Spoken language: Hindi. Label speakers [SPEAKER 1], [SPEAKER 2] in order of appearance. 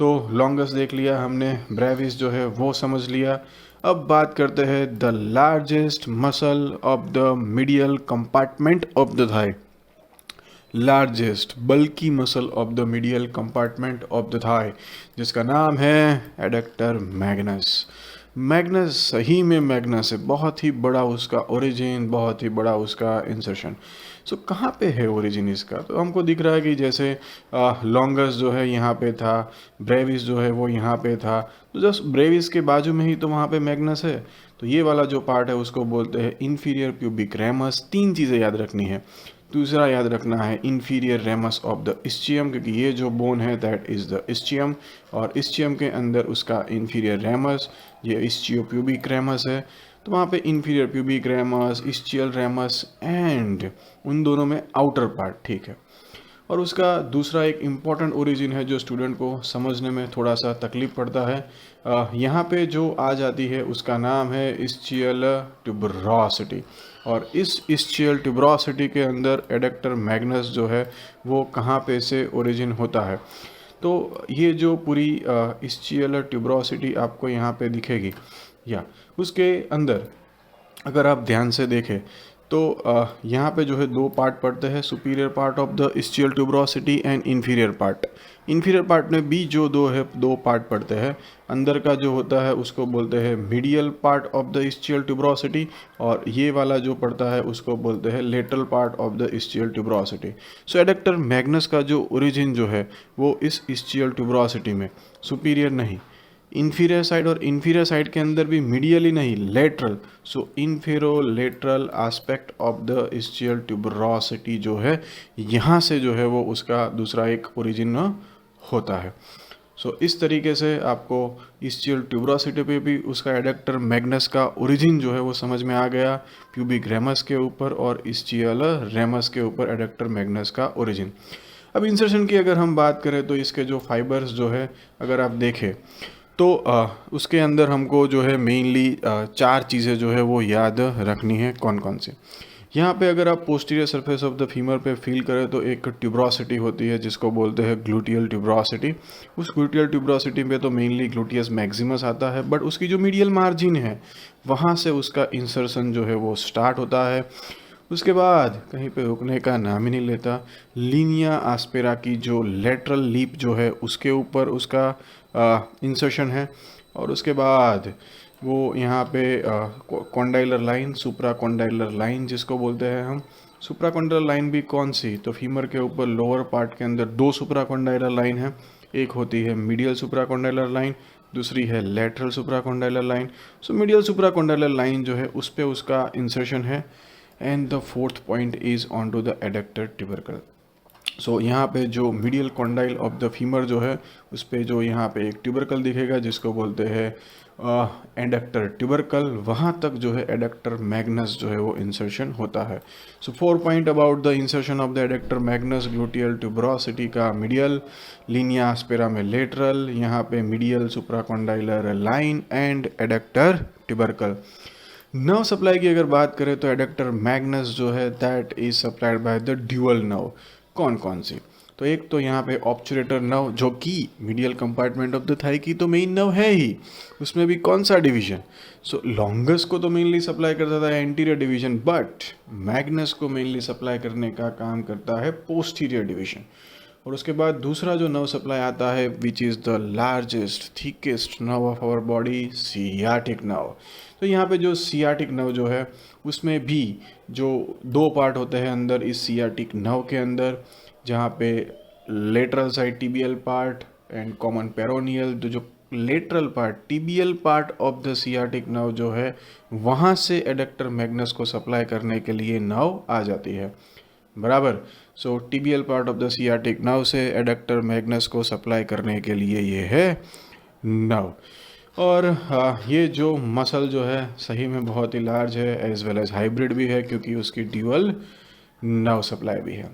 [SPEAKER 1] तो लॉन्गस देख लिया हमने, ब्रेविस जो है वो समझ लिया। अब बात करते हैं the largest muscle of the medial compartment of the thigh. Largest बल्कि muscle of the medial compartment of the thigh, जिसका नाम है एडक्टर मैग्नस। मैग्नस सही में मैग्नस है, बहुत ही बड़ा उसका ओरिजिन, बहुत ही बड़ा उसका इंसर्शन। सो कहाँ पे है ओरिजिन इसका? तो हमको दिख रहा है कि जैसे लॉन्गस जो है यहाँ पे था, ब्रेविस जो है वो यहाँ पे था, तो जस्ट ब्रेविस के बाजू में ही तो वहाँ पे मैग्नस है। तो ये वाला जो पार्ट है उसको बोलते हैं इंफीरियर प्यूबिक रेमस। तीन चीज़ें याद रखनी है। दूसरा याद रखना है inferior ramus of the ischium, क्योंकि ये जो बोन है दैट इज़ द इस्चियम, और इस्चियम के अंदर उसका इंफीरियर रेमस, ये इस्चियो प्यूबिक रेमस है। तो वहाँ पे inferior pubic ramus, ischial ramus and उन दोनों में आउटर पार्ट, ठीक है। और उसका दूसरा एक इम्पॉर्टेंट ओरिजिन है जो स्टूडेंट को समझने में थोड़ा सा तकलीफ पड़ता है, यहाँ पे जो आ जाती है उसका नाम है इस्चियल ट्यूबरोसिटी। और इस इस्चियल ट्यूबरोसिटी के अंदर एडक्टर मैग्नस जो है वो कहाँ पे से ओरिजिन होता है। तो ये जो पूरी इस्चियल ट्यूबरोसिटी आपको यहाँ पे दिखेगी, या उसके अंदर अगर आप ध्यान से देखें तो यहाँ पे जो है दो पार्ट पड़ते हैं, superior part of the ischial tuberosity and inferior part. Inferior part में भी जो दो पार्ट पड़ते हैं, अंदर का जो होता है उसको बोलते हैं medial part of the ischial tuberosity, और ये वाला जो पड़ता है उसको बोलते हैं lateral part of the ischial tuberosity. So adductor magnus का जो ओरिजिन जो है वो इस इस्चियल ट्यूबरोसिटी में, सुपीरियर नहीं, इन्फीरियर साइड, और इन्फीरियर साइड के अंदर भी मीडियली नहीं, lateral. So infero lateral aspect of the ischial tuberosity जो है यहाँ से जो है वो उसका दूसरा एक ओरिजिन होता है। सो इस तरीके से आपको इस्चियल ट्यूबरोसिटी पे भी उसका एडक्टर मैग्नस का ओरिजिन जो है वो समझ में आ गया, प्यूबिक रेमस के ऊपर और इस्चियल रेमस के ऊपर एडक्टर मैग्नस का ओरिजिन। अब इंसर्शन की अगर हम बात करें तो इसके जो फाइबर्स जो है अगर आप देखें तो उसके अंदर हमको जो है मेनली चार चीज़ें जो है वो याद रखनी है। कौन कौन से? यहाँ पे अगर आप posterior surface of the femur पे फील करें तो एक ट्यूबरोसिटी होती है जिसको बोलते हैं ग्लूटियल ट्यूबरोसिटी। उस ग्लूटियल ट्यूबरोसिटी पे तो मेनली ग्लूटियस मैक्सिमस आता है, बट उसकी जो मीडियल मार्जिन है वहाँ से उसका इंसर्शन जो है वो स्टार्ट होता है। उसके बाद कहीं पे रुकने का नाम ही नहीं लेता। लीनिया आस्पेरा की जो लेटरल लीप जो है उसके ऊपर उसका इंसर्शन है, और उसके बाद वो यहाँ पे कॉन्डाइलर लाइन, सुप्रा कॉन्डाइलर लाइन जिसको बोलते हैं हम। सुप्रा कॉन्डाइलर लाइन भी कौन सी? तो फीमर के ऊपर लोअर पार्ट के अंदर दो सुप्रा कॉन्डाइलर लाइन है, एक होती है मीडियल सुप्रा कॉन्डाइलर लाइन, दूसरी है lateral supra condylar line. So medial supra condylar line जो है उस पर उसका इंसर्शन है, and the fourth point is on to the adductor tubercle. So यहाँ पे जो medial condyle of the femur जो है उस पे जो यहाँ पे एक ट्यूबरकल दिखेगा जिसको बोलते हैं एडक्टर ट्यूबरकल, वहाँ तक जो है एडक्टर मैग्नस जो है वो इंसर्शन होता है। So 4 point about the insertion of the adductor magnus. Gluteal tuberosity का मीडियल, लीनिया आस्पेरा में लेटरल, यहाँ पे medial supracondylar line and adductor tubercle. Nerve supply की अगर बात करें तो एडक्टर मैग्नस जो है that is supplied by the dual nerve. कौन कौन सी? तो एक तो यहाँ पे ऑब्चुरेटर नर्व जो कि medial compartment of the thigh की तो मेन नर्व है ही, उसमें भी कौन सा डिवीजन? सो लॉन्गस को तो मेनली सप्लाई करता था एंटीरियर डिवीजन, बट मैग्नस को मेनली सप्लाई करने का काम करता है पोस्टीरियर डिवीजन। और उसके बाद दूसरा जो नर्व सप्लाई आता है which is the largest thickest nerve of our body, sciatic nerve. तो यहाँ पे जो सियाटिक नर्व जो है उसमें भी जो दो पार्ट होते हैं अंदर इस सियाटिक नर्व के अंदर, जहाँ पे lateral side tibial part and common peroneal. तो जो lateral part tibial part of the sciatic nerve जो है वहाँ से एडक्टर मैग्नस को सप्लाई करने के लिए नर्व आ जाती है, बराबर। So tibial part of the sciatic nerve से एडक्टर मैग्नस को सप्लाई करने के लिए ये है नर्व। और ये जो मसल जो है सही में बहुत ही लार्ज है, एज वेल एज हाइब्रिड भी है क्योंकि उसकी ड्यूअल नर्व सप्लाई भी है।